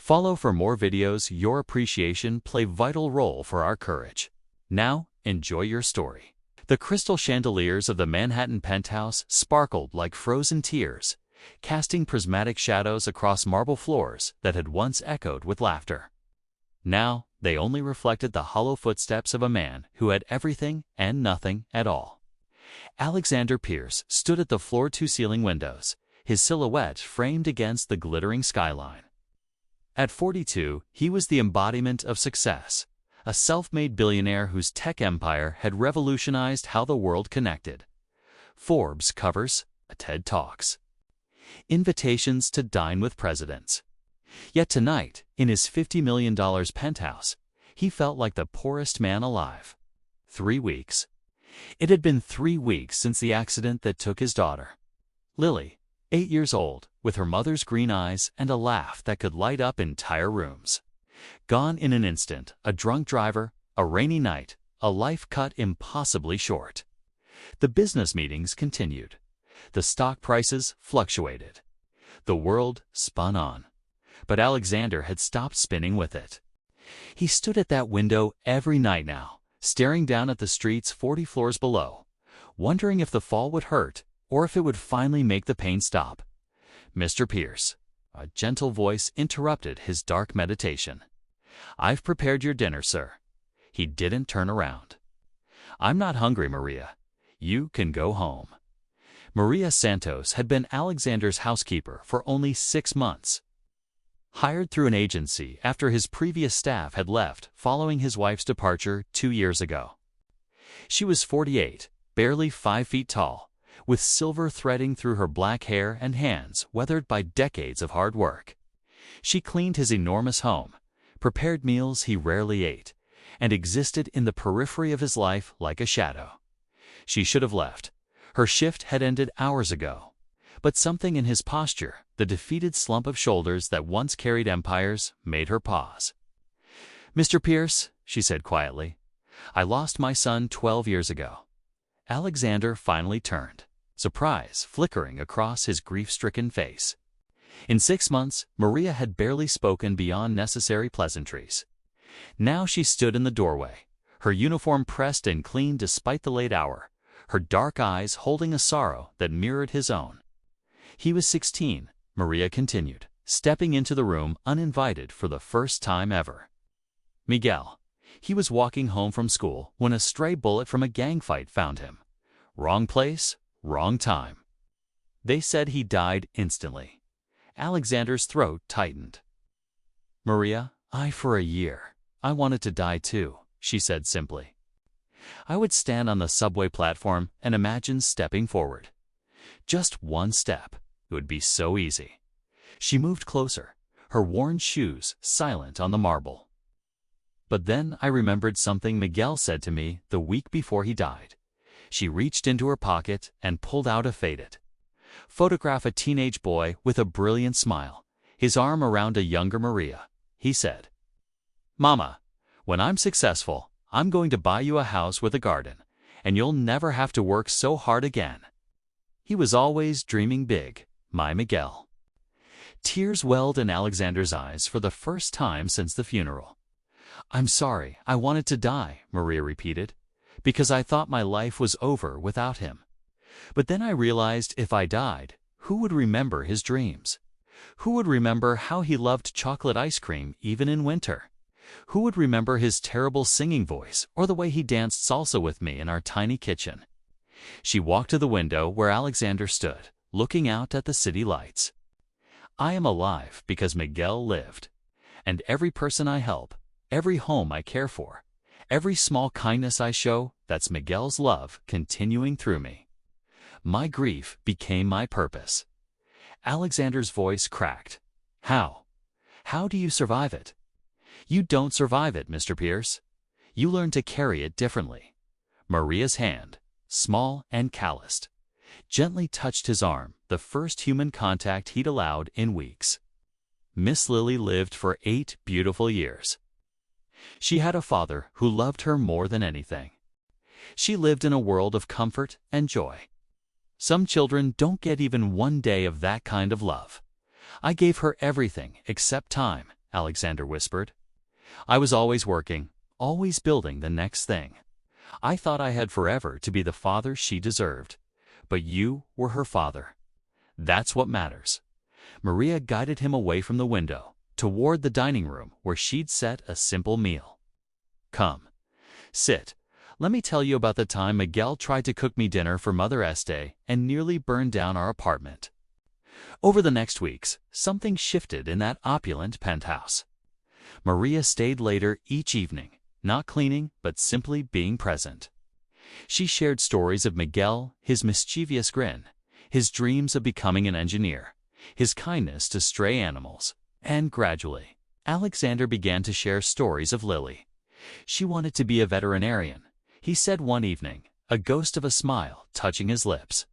Follow for more videos. Your appreciation play vital role for our courage. Now, enjoy your story. The crystal chandeliers of the Manhattan penthouse sparkled like frozen tears, casting prismatic shadows across marble floors that had once echoed with laughter. Now, they only reflected the hollow footsteps of a man who had everything and nothing at all. Alexander Pierce stood at the floor-to-ceiling windows, his silhouette framed against the glittering skyline. At 42, he was the embodiment of success, a self-made billionaire whose tech empire had revolutionized how the world connected. Forbes covers, TED Talks, invitations to dine with presidents. Yet tonight, in his $50 million penthouse, he felt like the poorest man alive. 3 weeks. It had been 3 weeks since the accident that took his daughter, Lily, 8 years old, with her mother's green eyes and a laugh that could light up entire rooms. Gone in an instant, a drunk driver, a rainy night, a life cut impossibly short. The business meetings continued. The stock prices fluctuated. The world spun on. But Alexander had stopped spinning with it. He stood at that window every night now, staring down at the streets 40 floors below, wondering if the fall would hurt or if it would finally make the pain stop. "Mr. Pierce," a gentle voice interrupted his dark meditation. "I've prepared your dinner, sir." He didn't turn around. "I'm not hungry, Maria. You can go home." Maria Santos had been Alexander's housekeeper for only 6 months. Hired through an agency after his previous staff had left following his wife's departure 2 years ago. She was 48, barely 5 feet tall, with silver threading through her black hair and hands weathered by decades of hard work. She cleaned his enormous home, prepared meals he rarely ate, and existed in the periphery of his life like a shadow. She should have left. Her shift had ended hours ago. But something in his posture, the defeated slump of shoulders that once carried empires, made her pause. "Mr. Pierce," she said quietly, "I lost my son 12 years ago." Alexander finally turned, surprise flickering across his grief-stricken face. In 6 months, Maria had barely spoken beyond necessary pleasantries. Now she stood in the doorway, her uniform pressed and clean despite the late hour, her dark eyes holding a sorrow that mirrored his own. "He was 16, Maria continued, stepping into the room uninvited for the first time ever. "Miguel. He was walking home from school when a stray bullet from a gang fight found him. Wrong place, wrong time. They said he died instantly." Alexander's throat tightened. "Maria, for a year, I wanted to die too," she said simply. "I would stand on the subway platform and imagine stepping forward. Just one step. It would be so easy." She moved closer, her worn shoes silent on the marble. "But then I remembered something Miguel said to me the week before he died." She reached into her pocket and pulled out a faded photograph, a teenage boy with a brilliant smile, his arm around a younger Maria. He said, "Mama, when I'm successful, I'm going to buy you a house with a garden, and you'll never have to work so hard again." He was always dreaming big, my Miguel. Tears welled in Alexander's eyes for the first time since the funeral. "I'm sorry, I wanted to die," Maria repeated, "because I thought my life was over without him. But then I realized if I died, who would remember his dreams? Who would remember how he loved chocolate ice cream even in winter? Who would remember his terrible singing voice or the way he danced salsa with me in our tiny kitchen?" She walked to the window where Alexander stood, looking out at the city lights. "I am alive because Miguel lived. And every person I help, every home I care for, every small kindness I show, that's Miguel's love continuing through me. My grief became my purpose." Alexander's voice cracked. "How? How do you survive it?" "You don't survive it, Mr. Pierce. You learn to carry it differently." Maria's hand, small and calloused, gently touched his arm, the first human contact he'd allowed in weeks. Miss Lily lived for 8 beautiful years. She had a father who loved her more than anything. She lived in a world of comfort and joy. Some children don't get even 1 day of that kind of love. I gave her everything except time, Alexander whispered. "I was always working, always building the next thing. I thought I had forever to be the father she deserved. But you were her father. That's what matters." Maria guided him away from the window, toward the dining room where she'd set a simple meal. "Come. Sit. Let me tell you about the time Miguel tried to cook me dinner for Mother Este and nearly burned down our apartment." Over the next weeks, something shifted in that opulent penthouse. Maria stayed later each evening, not cleaning, but simply being present. She shared stories of Miguel, his mischievous grin, his dreams of becoming an engineer, his kindness to stray animals, and gradually, Alexander began to share stories of Lily. She wanted to be a veterinarian, he said one evening, a ghost of a smile touching his lips,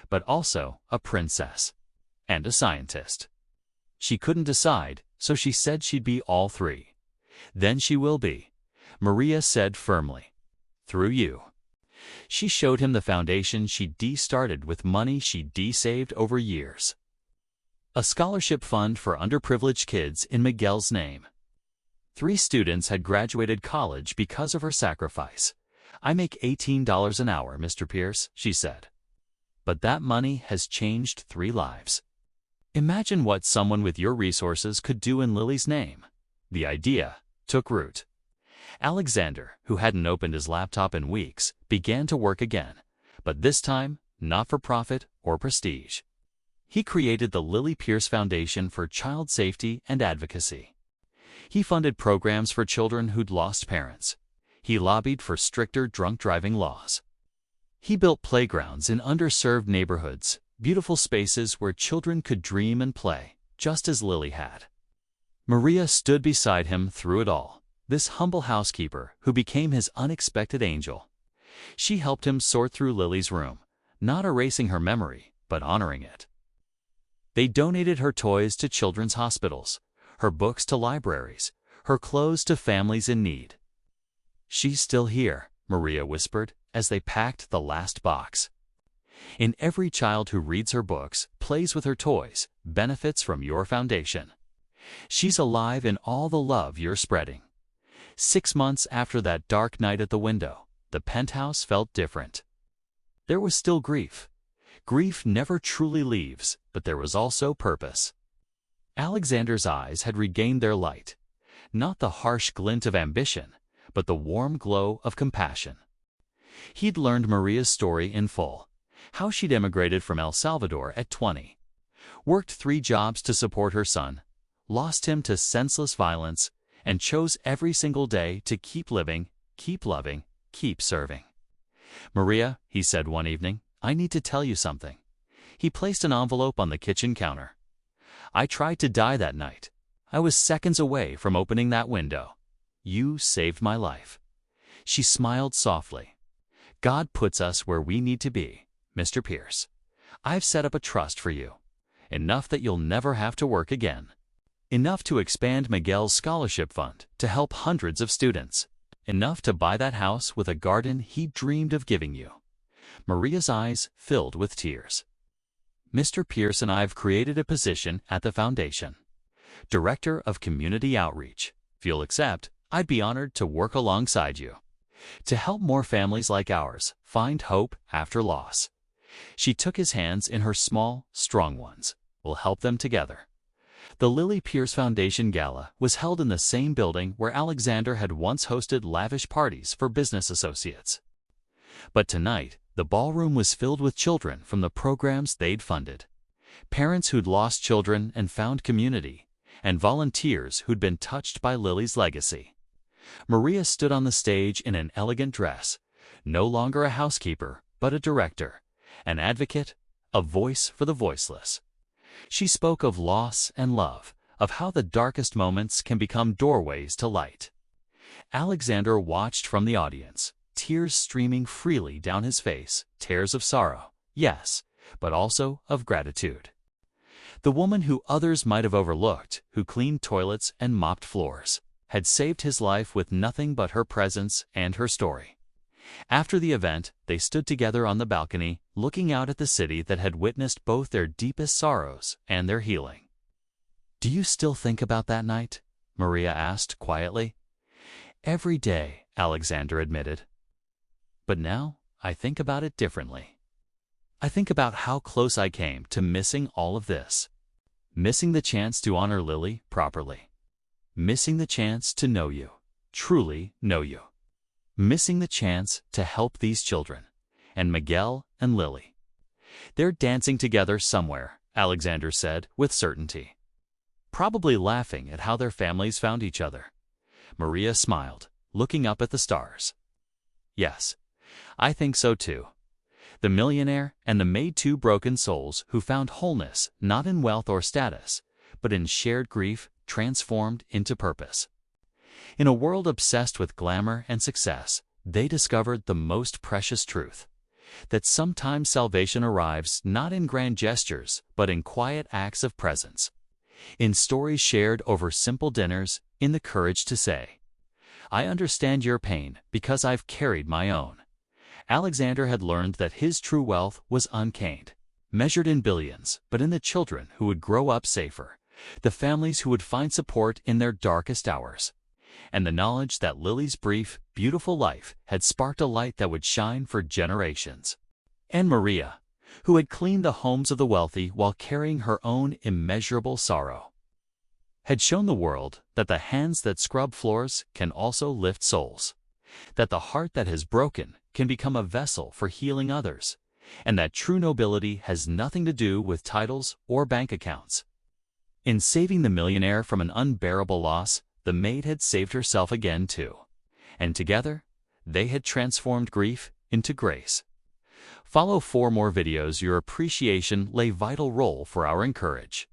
but also a princess and a scientist. She couldn't decide, so she said she'd be all three. "Then she will be," Maria said firmly. "Through you." She showed him the foundation she'd started with money she'd saved over years. A scholarship fund for underprivileged kids in Miguel's name. 3 students had graduated college because of her sacrifice. "I make $18 an hour, Mr. Pierce," she said. "But that money has changed 3 lives." Imagine what someone with your resources could do in Lily's name. The idea took root. Alexander, who hadn't opened his laptop in weeks, began to work again, but this time not for profit or prestige. He created the Lily Pierce Foundation for Child Safety and Advocacy. He funded programs for children who'd lost parents. He lobbied for stricter drunk driving laws. He built playgrounds in underserved neighborhoods, beautiful spaces where children could dream and play, just as Lily had. Maria stood beside him through it all, this humble housekeeper who became his unexpected angel. She helped him sort through Lily's room, not erasing her memory, but honoring it. They donated her toys to children's hospitals, her books to libraries, her clothes to families in need. "She's still here," Maria whispered as they packed the last box. "In every child who reads her books, plays with her toys, benefits from your foundation. She's alive in all the love you're spreading." 6 months after that dark night at the window, the penthouse felt different. There was still grief. Grief never truly leaves, but there was also purpose. Alexander's eyes had regained their light, not the harsh glint of ambition, but the warm glow of compassion. He'd learned Maria's story in full, how she'd emigrated from El Salvador at 20, worked 3 jobs to support her son, lost him to senseless violence, and chose every single day to keep living, keep loving, keep serving. "Maria," he said one evening, "I need to tell you something." He placed an envelope on the kitchen counter. "I tried to die that night. I was seconds away from opening that window. You saved my life." She smiled softly. "God puts us where we need to be, Mr. Pierce. I've set up a trust for you. Enough that you'll never have to work again. Enough to expand Miguel's scholarship fund to help hundreds of students. Enough to buy that house with a garden he dreamed of giving you." Maria's eyes filled with tears. "Mr. Pierce and I've created a position at the foundation. Director of Community Outreach. If you'll accept, I'd be honored to work alongside you, to help more families like ours find hope after loss." She took his hands in her small, strong ones. "We'll help them together." The Lily Pierce Foundation Gala was held in the same building where Alexander had once hosted lavish parties for business associates. But tonight, the ballroom was filled with children from the programs they'd funded, parents who'd lost children and found community, and volunteers who'd been touched by Lily's legacy. Maria stood on the stage in an elegant dress, no longer a housekeeper, but a director, an advocate, a voice for the voiceless. She spoke of loss and love, of how the darkest moments can become doorways to light. Alexander watched from the audience, tears streaming freely down his face, tears of sorrow, yes, but also of gratitude. The woman who others might have overlooked, who cleaned toilets and mopped floors, had saved his life with nothing but her presence and her story. After the event, they stood together on the balcony, looking out at the city that had witnessed both their deepest sorrows and their healing. "Do you still think about that night?" Maria asked quietly. Every day, Alexander admitted. But now I think about it differently. I think about how close I came to missing all of this. Missing the chance to honor Lily properly. Missing the chance to know you, truly know you. Missing the chance to help these children, and Miguel and Lily. They're dancing together somewhere, Alexander said with certainty. Probably laughing at how their families found each other. Maria smiled, looking up at the stars. Yes, I think so too. The millionaire and the Maid, two broken souls who found wholeness not in wealth or status, but in shared grief transformed into purpose. In a world obsessed with glamour and success, they discovered the most precious truth, that sometimes salvation arrives not in grand gestures, but in quiet acts of presence. In stories shared over simple dinners, in the courage to say, "I understand your pain because I've carried my own." Alexander had learned that his true wealth was uncaned, measured in billions, but in the children who would grow up safer, the families who would find support in their darkest hours, and the knowledge that Lily's brief, beautiful life had sparked a light that would shine for generations. And Maria, who had cleaned the homes of the wealthy while carrying her own immeasurable sorrow, had shown the world that the hands that scrub floors can also lift souls, that the heart that has broken can become a vessel for healing others, and that true nobility has nothing to do with titles or bank accounts. In saving the millionaire from an unbearable loss, the maid had saved herself again too, and together they had transformed grief into grace. Follow 4 more videos. Your appreciation lay vital role for our encourage.